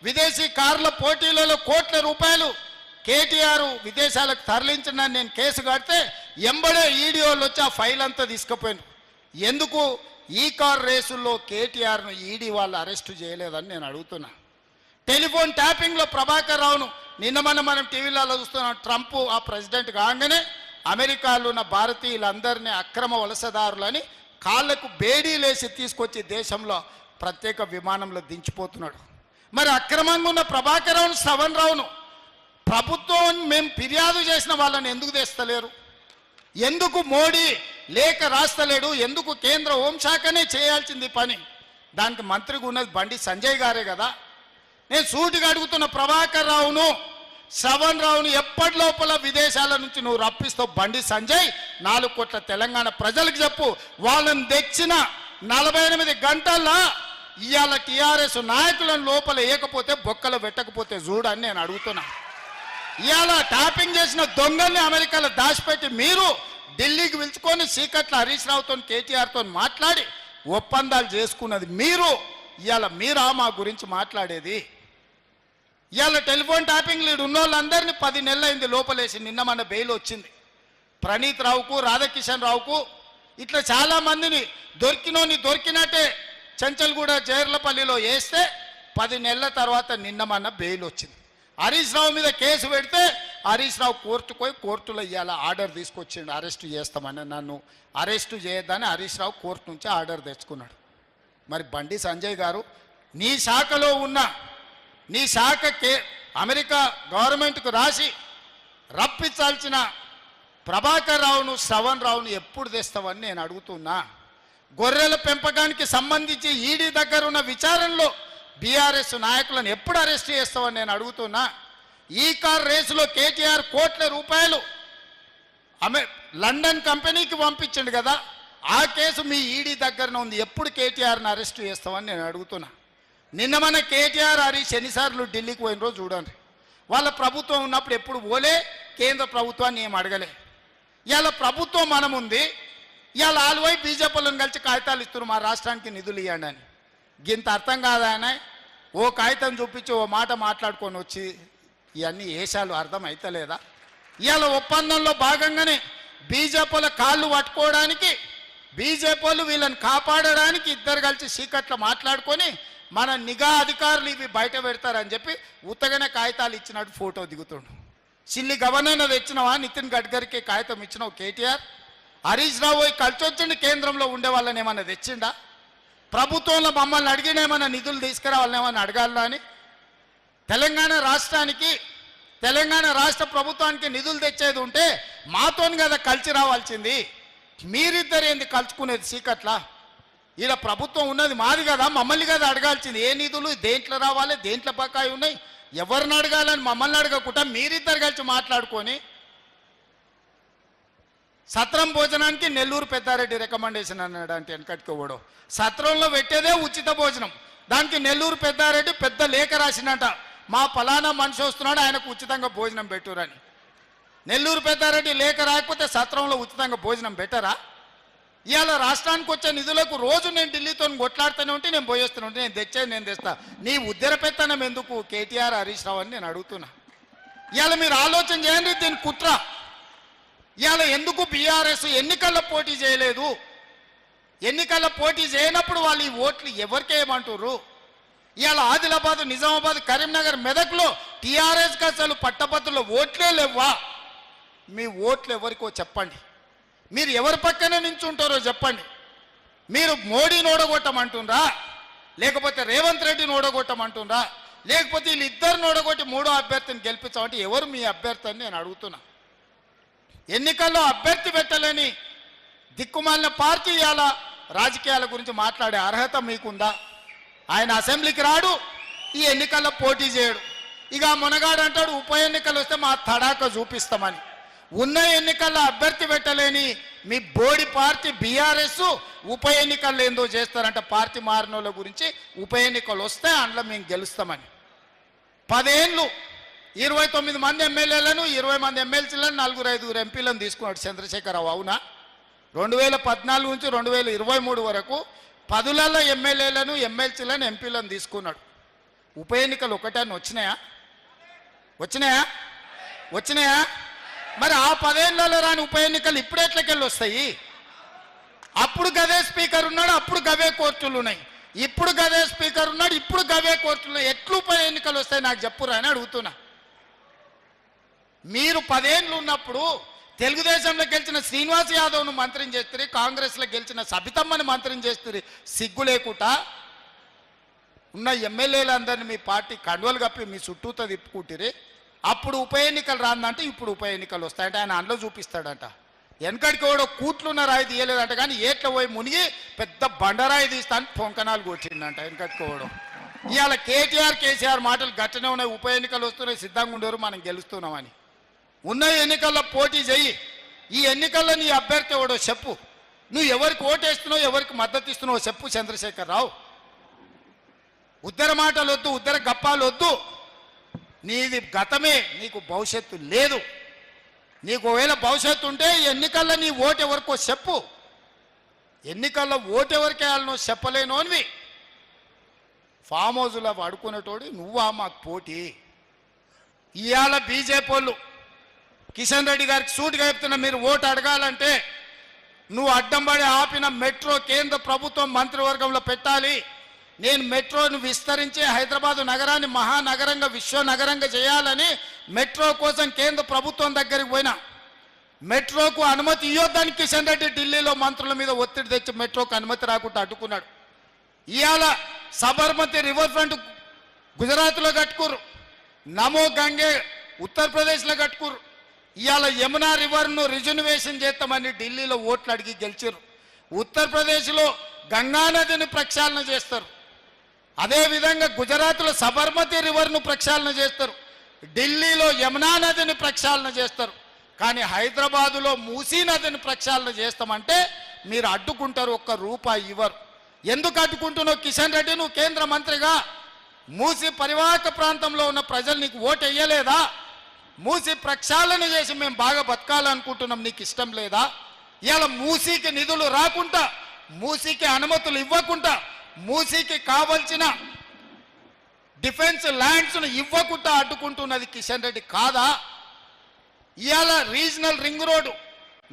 విదేశీ కార్ల పోటీలలో కోట్ల రూపాయలు కేటీఆర్ విదేశాలకు తరలించిన నేను కేసు కడితే ఎంబడే ఈడీఓలు వచ్చి ఆ ఫైల్ అంతా తీసుకుపోయాను. ఎందుకు ఈ కార్ రేసుల్లో కేటీఆర్ను ఈడీ వాళ్ళు అరెస్టు చేయలేదని నేను అడుగుతున్నా. టెలిఫోన్ ట్యాపింగ్లో ప్రభాకర్ రావును నిన్న మనం టీవీలలో చూస్తున్నాం. ట్రంప్ ఆ ప్రెసిడెంట్ కాగానే అమెరికాలో ఉన్న భారతీయులందరినీ అక్రమ వలసదారులని కాళ్లకు బేడీలేసి తీసుకొచ్చి దేశంలో ప్రత్యేక విమానంలో దించిపోతున్నాడు. మరి అక్రమంగా ఉన్న ప్రభాకర్ రావును శ్రవణ్ రావును ప్రభుత్వం మేము ఫిర్యాదు చేసిన వాళ్ళని ఎందుకు తెస్తలేరు? ఎందుకు మోడీ లేఖ రాస్తలేడు? ఎందుకు కేంద్ర హోంశాఖనే చేయాల్సింది పని? దానికి మంత్రిగా ఉన్నది బండి సంజయ్ గారే కదా. నేను సూటిగా అడుగుతున్న ప్రభాకర్ రావును శ్రవణ్ రావును ఎప్పటి లోపల విదేశాల నుంచి నువ్వు రప్పిస్తావు? బండి సంజయ్ 4 కోట్ల తెలంగాణ ప్రజలకు చెప్పు. వాళ్ళని తెచ్చిన 48 గంటల్లో ఇవాళ టీఆర్ఎస్ నాయకులను లోపల వేయకపోతే బొక్కలు పెట్టకపోతే చూడని నేను అడుగుతున్నా. ఇవాళ ట్యాపింగ్ చేసిన దొంగల్ని అమెరికాలో దాచిపెట్టి మీరు ఢిల్లీకి పిలుచుకొని సీకట్ల హరీష్ రావుతో కేటీఆర్తో మాట్లాడి ఒప్పందాలు చేసుకున్నది మీరు. ఇవాళ మీరా మా గురించి మాట్లాడేది? ఇవాళ టెలిఫోన్ ట్యాపింగ్ లీడ్ ఉన్న వాళ్ళందరినీ 10 నెలలు అయింది లోపలేసి. నిన్న మన బెయిల్ వచ్చింది. ప్రణీత్ రావుకు, రాధాకిషన్ రావుకు, ఇట్లా చాలామందిని దొరికినట్టే చెంచల్గూడ జైర్లపల్లిలో వేస్తే 10 నెలల తర్వాత నిన్న మన బెయిల్ వచ్చింది. హరీష్ రావు మీద కేసు పెడితే హరీష్ రావు కోర్టుకు పోయి కోర్టులో ఇవాళ ఆర్డర్ తీసుకొచ్చిండు అరెస్టు చేస్తామని. నన్ను అరెస్టు చేయొద్దని హరీష్ రావు కోర్టు నుంచి ఆర్డర్ తెచ్చుకున్నాడు. మరి బండి సంజయ్ గారు నీ శాఖలో ఉన్న నీ శాఖకే అమెరికా గవర్నమెంట్కు రాసి రప్పించాల్సిన ప్రభాకర్ రావును శ్రవణ్ రావును ఎప్పుడు తెస్తావని నేను అడుగుతున్నా. గొర్రెల పెంపకానికి సంబంధించి ఈడీ దగ్గర ఉన్న విచారణలో బీఆర్ఎస్ నాయకులను ఎప్పుడు అరెస్ట్ చేస్తావని నేను అడుగుతున్నా. ఈ కార్ రేసులో కేటీఆర్ కోట్ల రూపాయలు లండన్ కంపెనీకి పంపించండు కదా, ఆ కేసు మీ ఈడీ దగ్గరనే ఉంది. ఎప్పుడు కేటీఆర్ని అరెస్ట్ చేస్తామని నేను అడుగుతున్నా. నిన్న మన కేటీఆర్ హరీష్ ఎన్నిసార్లు ఢిల్లీకి పోయిన రోజు చూడండి. వాళ్ళ ప్రభుత్వం ఉన్నప్పుడు ఎప్పుడు పోలే, కేంద్ర ప్రభుత్వాన్ని ఏం అడగలే. ఇవాళ ప్రభుత్వం మనం ఉంది, ఇవాళ ఆలువై బీజేపీలను కలిసి కాగితాలు ఇస్తున్నారు మా రాష్ట్రానికి నిధులు ఇవ్వండి అని. గింత అర్థం కాదా ఆయన? ఓ కాగితం చూపించి ఓ మాట మాట్లాడుకొని వచ్చి ఇవన్నీ ఏషాలు అర్థం అవుతలేదా? ఇవాళ ఒప్పందంలో భాగంగానే బీజేపీల కాళ్ళు పట్టుకోవడానికి, బీజేపీలు వీళ్ళని కాపాడడానికి ఇద్దరు కలిసి సీకట్లో మాట్లాడుకొని మన నిఘా అధికారులు ఇవి బయట పెడతారని చెప్పి ఉత్తగానే కాగితాలు ఇచ్చినట్టు ఫోటో దిగుతుండు. సిల్లి గవర్నర్ తెచ్చినవా? నితిన్ గడ్కరీకి కాగితం ఇచ్చినావు కేటీఆర్? హరీష్ రావు కలిసి వచ్చిండు కేంద్రంలో ఉండే వాళ్ళని ఏమన్నా తెచ్చిండా? ప్రభుత్వంలో మమ్మల్ని అడిగిన ఏమన్నా నిధులు తీసుకురావాలని ఏమన్నా అడగాలా అని? తెలంగాణ రాష్ట్రానికి, తెలంగాణ రాష్ట్ర ప్రభుత్వానికి నిధులు తెచ్చేది ఉంటే మాతోని కదా కలిసి రావాల్సింది. మీరిద్దరు ఏంది కలుసుకునేది సీకట్లా? ఈడ ప్రభుత్వం ఉన్నది మాది కదా, మమ్మల్ని కదా అడగాల్సింది. ఏ నిధులు దేంట్లో రావాలి, దేంట్లో బకాయి ఉన్నాయి, ఎవరిని అడగాలని మమ్మల్ని అడగకుండా మీరిద్దరు కలిసి మాట్లాడుకొని సత్రం భోజనానికి నెల్లూరు పెద్దారెడ్డి రికమెండేషన్ అన్నాడు. అంటే వెనకట్టుకోవడం సత్రంలో పెట్టేదే ఉచిత భోజనం, దానికి నెల్లూరు పెద్దారెడ్డి పెద్ద లేఖ రాసినట, మా ఫలానా మనిషి వస్తున్నాడు ఆయనకు ఉచితంగా భోజనం పెట్టురని. నెల్లూరు పెద్దారెడ్డి లేఖ రాకపోతే సత్రంలో ఉచితంగా భోజనం పెట్టరా? ఇవాళ రాష్ట్రానికి వచ్చే నిధులకు రోజు నేను ఢిల్లీతో కొట్లాడుతూనే ఉంటే నేను పోయేస్తూనే ఉంటే నేను తెచ్చేది నేను తెస్తా. నీ ఉద్దర పెత్తనం ఎందుకు కేటీఆర్ హరీష్ రావు అని నేను అడుగుతున్నా. ఇవాళ మీరు ఆలోచన చేయండి దీని కుట్ర. ఇవాళ ఎందుకు బీఆర్ఎస్ ఎన్నికల్లో పోటీ చేయలేదు? ఎన్నికల్లో పోటీ చేయనప్పుడు వాళ్ళు ఈ ఓట్లు ఎవరికేయమంటారు? ఇవాళ ఆదిలాబాద్, నిజామాబాద్, కరీంనగర్, మెదక్లో టీఆర్ఎస్కి అసలు పట్టభద్రుల ఓట్లే లేవా? మీ ఓట్లు ఎవరికో చెప్పండి. మీరు ఎవరి పక్కనే నించుంటారో చెప్పండి. మీరు మోడీని ఓడగొట్టమంటుండ్రా, లేకపోతే రేవంత్ రెడ్డిని ఓడగొట్టమంటుండ్రా, లేకపోతే వీళ్ళిద్దరిని ఓడగొట్టి 3వ అభ్యర్థిని గెలిపించామంటే ఎవరు మీ అభ్యర్థి అని నేను అడుగుతున్నా. ఎన్నికల్లో అభ్యర్థి పెట్టలేని దిక్కుమాలిన పార్టీ ఇవాళ రాజకీయాల గురించి మాట్లాడే అర్హత మీకుందా? ఆయన అసెంబ్లీకి రాడు, ఈ ఎన్నికల్లో పోటీ చేయడు. ఇక మునగాడు అంటాడు ఉప ఎన్నికలు వస్తే మా తడాక చూపిస్తామని. ఉన్న ఎన్నికల్లో అభ్యర్థి పెట్టలేని మీ బోడి పార్టీ బీఆర్ఎస్ ఉప ఎన్నికల్లో ఏందో చేస్తారంట. పార్టీ మారిన వాళ్ళ గురించి ఉప ఎన్నికలు వస్తే అందులో మేము గెలుస్తామని 10 ఏళ్ళు 29 మంది ఎమ్మెల్యేలను, 20 మంది ఎమ్మెల్సీలను, 4-5 ఎంపీలను తీసుకున్నాడు చంద్రశేఖరరావు. అవునా? 2014 నుంచి 2023 వరకు 10లలో ఎమ్మెల్యేలను, ఎమ్మెల్సీలను, ఎంపీలను తీసుకున్నాడు. ఉప ఎన్నికలు ఒకటాన్ని వచ్చినాయా? మరి ఆ 10 ఏళ్లలో రాని ఉప ఎన్నికలు ఇప్పుడు ఎట్లకెళ్ళి వస్తాయి? అప్పుడు గదే స్పీకర్ ఉన్నాడు, అప్పుడు గవే కోర్టులు ఉన్నాయి. ఇప్పుడు గదే స్పీకర్ ఉన్నాడు, ఇప్పుడు గవే కోర్టులు ఉన్నాయి. ఎట్లు ఉప ఎన్నికలు వస్తాయి నాకు చెప్పురా అని అడుగుతున్నా. మీరు 10 ఏళ్ళు ఉన్నప్పుడు తెలుగుదేశంలో గెలిచిన శ్రీనివాస్ యాదవ్ను మంత్రిని చేస్తుంది, కాంగ్రెస్లో గెలిచిన సబితమ్మని మంత్రిని చేస్తుంది. సిగ్గు లేకుండా ఉన్న ఎమ్మెల్యేలందరినీ మీ పార్టీ కండువలు కప్పి మీ చుట్టూతో తిప్పుకుంటారు. అప్పుడు ఉప ఎన్నికలు రాందంటే ఇప్పుడు ఉప ఎన్నికలు వస్తాయంటే ఆయన అందులో చూపిస్తాడంట. వెనకడికి కూడా కూట్లున్న రాయి తీయలేదంట, కానీ ఏట్ల పోయి మునిగి పెద్ద బండరాయి తీస్తాను పొంకనాలు కొట్టిందంట వెనకడికి పోవడం. ఇవాళ కేటీఆర్ కేసీఆర్ మాటలు గట్టనే ఉన్నాయి. ఉప ఎన్నికలు వస్తున్నాయి, సిద్ధంగా ఉండేవారు, మనం గెలుస్తున్నామని. ఉన్న ఎన్నికల్లో పోటీ చెయ్యి. ఈ ఎన్నికల్లో నీ అభ్యర్థి ఎవడో చెప్పు. నువ్వు ఎవరికి ఓటేస్తున్నావు, ఎవరికి మద్దతు ఇస్తున్నావు చెప్పు చంద్రశేఖర్ రావు. ఉద్దర మాటలు వద్దు, ఉద్దర గప్పాలు వద్దు. నీది గతమే, నీకు భవిష్యత్తు లేదు. నీకు ఒకవేళ భవిష్యత్తు ఉంటే ఎన్నికల్లో నీ ఓటు ఎవరికో చెప్పు. ఎన్నికల్లో ఓటు ఎవరికి వేయాలనో చెప్పలేను అనివి. ఫామ్ హౌస్లో పడుకునేటోడు నువ్వా మాకు పోటీ? ఇవాళ బీజేపీ వాళ్ళు కిషన్ రెడ్డి గారికి సూటిగా చెప్తున్నా, మీరు ఓటు అడగాలంటే నువ్వు అడ్డంబడి ఆపిన మెట్రో కేంద్ర ప్రభుత్వం మంత్రివర్గంలో పెట్టాలి. నేను మెట్రోను విస్తరించి హైదరాబాదు నగరాన్ని మహానగరంగా విశ్వనగరంగా చేయాలని మెట్రో కోసం కేంద్ర ప్రభుత్వం దగ్గరికి పోయినా. మెట్రోకు అనుమతి ఇవ్వద్దని కిషన్ రెడ్డి ఢిల్లీలో మంత్రుల మీద ఒత్తిడి తెచ్చి మెట్రోకు అనుమతి రాకుండా అడ్డుకున్నాడు. ఇవాళ సబర్మతి రివర్ ఫ్రంట్ గుజరాత్లో కట్టుకురు, నమో గంగే ఉత్తరప్రదేశ్లో కట్టుకురు. ఇవాళ యమునా రివర్ను రిజర్వేషన్ చేస్తామని ఢిల్లీలో ఓట్లు అడిగి గెలిచారు. ఉత్తరప్రదేశ్లో గంగానదిని ప్రక్షాళన చేస్తారు. అదేవిధంగా గుజరాత్లో సబర్మతి రివర్ను ప్రక్షాళన చేస్తారు, ఢిల్లీలో యమునా నదిని ప్రక్షాళన చేస్తారు. కానీ హైదరాబాదులో మూసీ నదిని ప్రక్షాళన చేస్తామంటే మీరు అడ్డుకుంటారు, ఒక్క రూపాయి ఇవ్వరు. ఎందుకు అడ్డుకుంటున్నావు కిషన్ రెడ్డి? నువ్వు కేంద్ర మంత్రిగా మూసీ పరివాహక ప్రాంతంలో ఉన్న ప్రజలు నీకు ఓటు వేయలేదా? మూసీ ప్రక్షాళన చేసి మేము బాగా బతకాలనుకుంటున్నాం, నీకు ఇష్టం లేదా? ఇవాళ మూసీకి నిధులు రాకుండా, మూసీకి అనుమతులు ఇవ్వకుండా, మూసీకి కావలసిన డిఫెన్స్ ల్యాండ్స్ను ఇవ్వకుండా అడ్డుకుంటున్నది కిషన్ రెడ్డి కాదా? ఇవాళ రీజనల్ రింగ్ రోడ్డు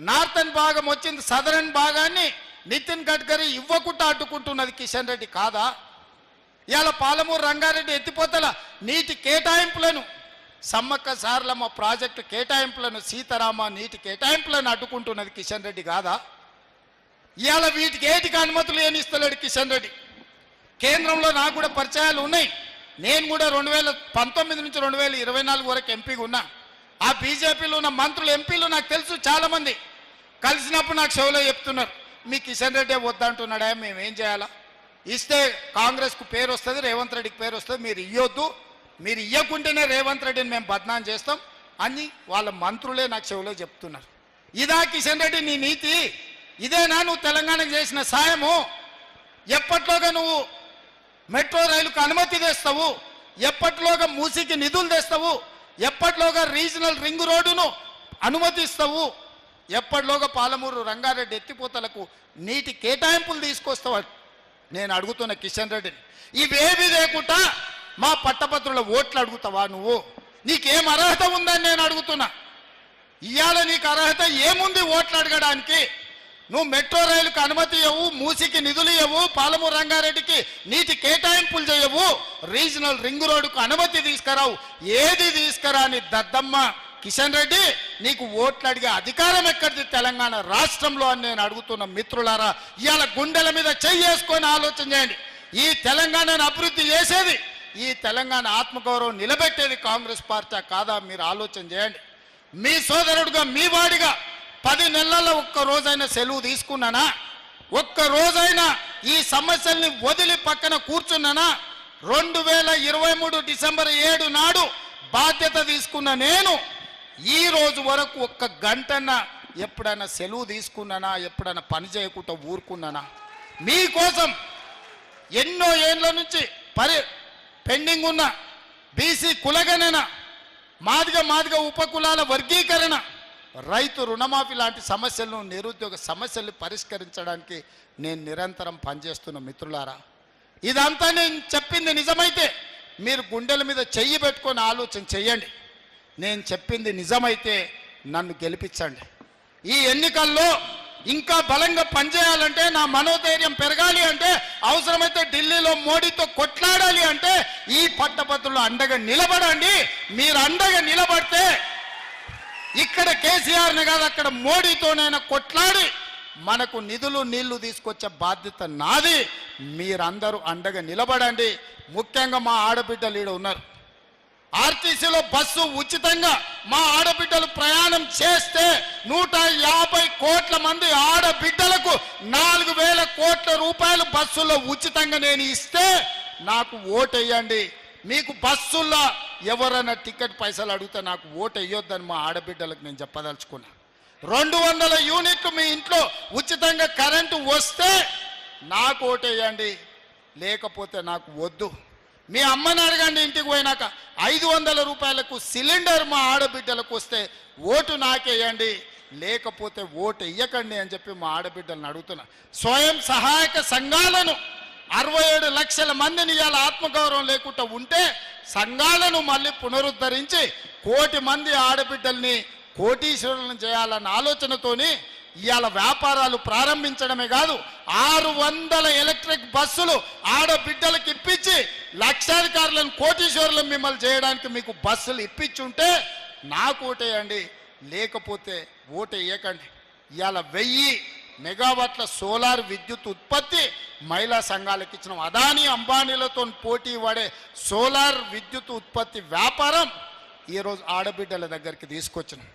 నార్థన్ భాగం వచ్చింది, సదరన్ భాగాన్ని నితిన్ గడ్కరీ ఇవ్వకుండా అడ్డుకుంటున్నది కిషన్ రెడ్డి కాదా? ఇవాళ పాలమూరు రంగారెడ్డి ఎత్తిపోతల నీటి కేటాయింపులను, సమ్మక్క సారలమ్మ ప్రాజెక్టు కేటాయింపులను, సీతారామ నీటి కేటాయింపులను అడ్డుకుంటున్నది కిషన్ రెడ్డి కాదా? ఇవాళ వీటికి ఏటికి అనుమతులు ఏమిస్తలేడు కిషన్ రెడ్డి. కేంద్రంలో నాకు కూడా పరిచయాలు ఉన్నాయి. నేను కూడా 2019 నుంచి 2024 వరకు ఎంపీగా ఉన్నా. ఆ బీజేపీలో ఉన్న మంత్రులు, ఎంపీలు నాకు తెలుసు చాలామంది. కలిసినప్పుడు నాకు షోలో చెప్తున్నారు, మీ కిషన్ రెడ్డి వద్దంటున్నాడా, మేమేం చేయాలా? ఇస్తే కాంగ్రెస్కు పేరు వస్తుంది, రేవంత్ రెడ్డికి పేరు వస్తుంది, మీరు ఇవ్వద్దు, మీరు ఇవ్వకుంటేనే రేవంత్ రెడ్డిని మేము బద్నాం చేస్తాం అని వాళ్ళ మంత్రులే నాకు చెవిలో చెప్తున్నారు. ఇదా కిషన్ రెడ్డి నీ నీతి? ఇదేనా నువ్వు తెలంగాణకు చేసిన సాయము? ఎప్పట్లోగా నువ్వు మెట్రో రైలుకు అనుమతి తెస్తావు? ఎప్పట్లోగా మూసీకి నిధులు తెస్తావు? ఎప్పట్లోగా రీజనల్ రింగ్ రోడ్డును అనుమతిస్తావు? ఎప్పటిలోగా పాలమూరు రంగారెడ్డి ఎత్తిపోతలకు నీటి కేటాయింపులు తీసుకొస్తావు? నేను అడుగుతున్న కిషన్ రెడ్డిని, ఇవేవి లేకుండా మా పట్టభద్రుల ఓట్లు అడుగుతావా నువ్వు? నీకేం అర్హత ఉందని నేను అడుగుతున్నా. ఇవాళ నీకు అర్హత ఏముంది ఓట్లు అడగడానికి? నువ్వు మెట్రో రైలుకు అనుమతి ఇవ్వవు, మూసీకి నిధులు ఇవ్వవు, పాలమూరు రంగారెడ్డికి నీటి కేటాయింపులు చేయవు, రీజనల్ రింగ్ రోడ్డుకు అనుమతి తీసుకురావు. ఏది తీసుకురాని దద్దమ్మ కిషన్ రెడ్డి, నీకు ఓట్లు అడిగే అధికారం ఎక్కడిది తెలంగాణ రాష్ట్రంలో అని నేను అడుగుతున్న మిత్రులారా. ఇవాళ గుండెల మీద చేసుకొని ఆలోచన చేయండి. ఈ తెలంగాణను అభివృద్ధి చేసేది, ఈ తెలంగాణ ఆత్మగౌరవం నిలబెట్టేది కాంగ్రెస్ పార్టీ కాదా? మీరు ఆలోచన చేయండి. మీ సోదరుడుగా, మీ వాడిగా 10 నెలల్లో ఒక్క రోజైనా సెలవు తీసుకున్నానా? ఒక్క రోజైనా ఈ సమస్యల్ని వదిలి పక్కన కూర్చున్నానా? 2023 డిసెంబర్ 7 నాడు బాధ్యత తీసుకున్న నేను ఈ రోజు వరకు ఒక్క గంటన్నా ఎప్పుడైనా సెలవు తీసుకున్నానా? ఎప్పుడైనా పని చేయకుండా ఊరుకున్నానా? మీకోసం ఎన్నో ఏళ్ళ నుంచి పెండింగ్ ఉన్న బీసీ కులగణన, మాదిగ ఉపకులాల వర్గీకరణ, రైతు రుణమాఫీ లాంటి సమస్యలను, నిరుద్యోగ సమస్యలను పరిష్కరించడానికి నేను నిరంతరం పనిచేస్తున్న మిత్రులారా. ఇదంతా నేను చెప్పింది నిజమైతే మీరు గుండెల మీద చెయ్యి పెట్టుకొని ఆలోచన చెయ్యండి. నేను చెప్పింది నిజమైతే నన్ను గెలిపించండి. ఈ ఎన్నికల్లో ఇంకా బలంగా పనిచేయాలంటే, నా మనోధైర్యం పెరగాలి అంటే, అవసరమైతే ఢిల్లీలో మోడీతో కొట్లాడాలి అంటే ఈ పట్టభద్రులు అండగా నిలబడండి. మీరు అండగా నిలబడితే ఇక్కడ కేసీఆర్ని కాదు, అక్కడ మోడీతోనైనా కొట్లాడి మనకు నిధులు నీళ్లు తీసుకొచ్చే బాధ్యత నాది. మీరందరూ అండగా నిలబడండి. ముఖ్యంగా మా ఆడబిడ్డలు ఈడ ఉన్నారు. ఆర్టీసీలో బస్సు ఉచితంగా మా ఆడబిడ్డలు ప్రయాణం చేస్తే 150 కోట్ల మంది ఆడబిడ్డలకు 4,000 కోట్ల రూపాయలు బస్సులో ఉచితంగా నేను ఇస్తే నాకు ఓటేయండి. మీకు బస్సుల్లో ఎవరైనా టికెట్ పైసలు అడిగితే నాకు ఓటు వేయొద్దని మా ఆడబిడ్డలకు నేను చెప్పదలుచుకున్నా. 200 యూనిట్లు మీ ఇంట్లో ఉచితంగా కరెంటు వస్తే నాకు ఓటేయండి, లేకపోతే నాకు వద్దు. మీ అమ్మని అడగండి ఇంటికి పోయినాక 500 రూపాయలకు సిలిండర్ మా ఆడబిడ్డలకు వస్తే ఓటు నాకేయండి, లేకపోతే ఓటు ఇయ్యకండి అని చెప్పి మా ఆడబిడ్డలను అడుగుతున్నా. స్వయం సహాయక సంఘాలను 67 లక్షల మందిని ఇవాళ ఆత్మగౌరవం లేకుండా ఉంటే సంఘాలను మళ్ళీ పునరుద్ధరించి 1 కోటి మంది ఆడబిడ్డల్ని కోటీశ్వరులను చేయాలన్న ఆలోచనతోని ఇవాళ వ్యాపారాలు ప్రారంభించడమే కాదు, 600 ఎలక్ట్రిక్ బస్సులు ఆడబిడ్డలకు ఇప్పించి లక్షాధికారులను కోటీశ్వరులను మిమ్మల్ని చేయడానికి మీకు బస్సులు ఇప్పించుంటే నాకు ఓటేయండి, లేకపోతే ఓటు వేయకండి. ఇవాళ 1000 మెగావాట్ల సోలార్ విద్యుత్ ఉత్పత్తి మహిళా సంఘాలకు ఇచ్చిన అదానీ అంబానీలతో పోటీ పడే సోలార్ విద్యుత్ ఉత్పత్తి వ్యాపారం ఈరోజు ఆడబిడ్డల దగ్గరికి తీసుకొచ్చినాం.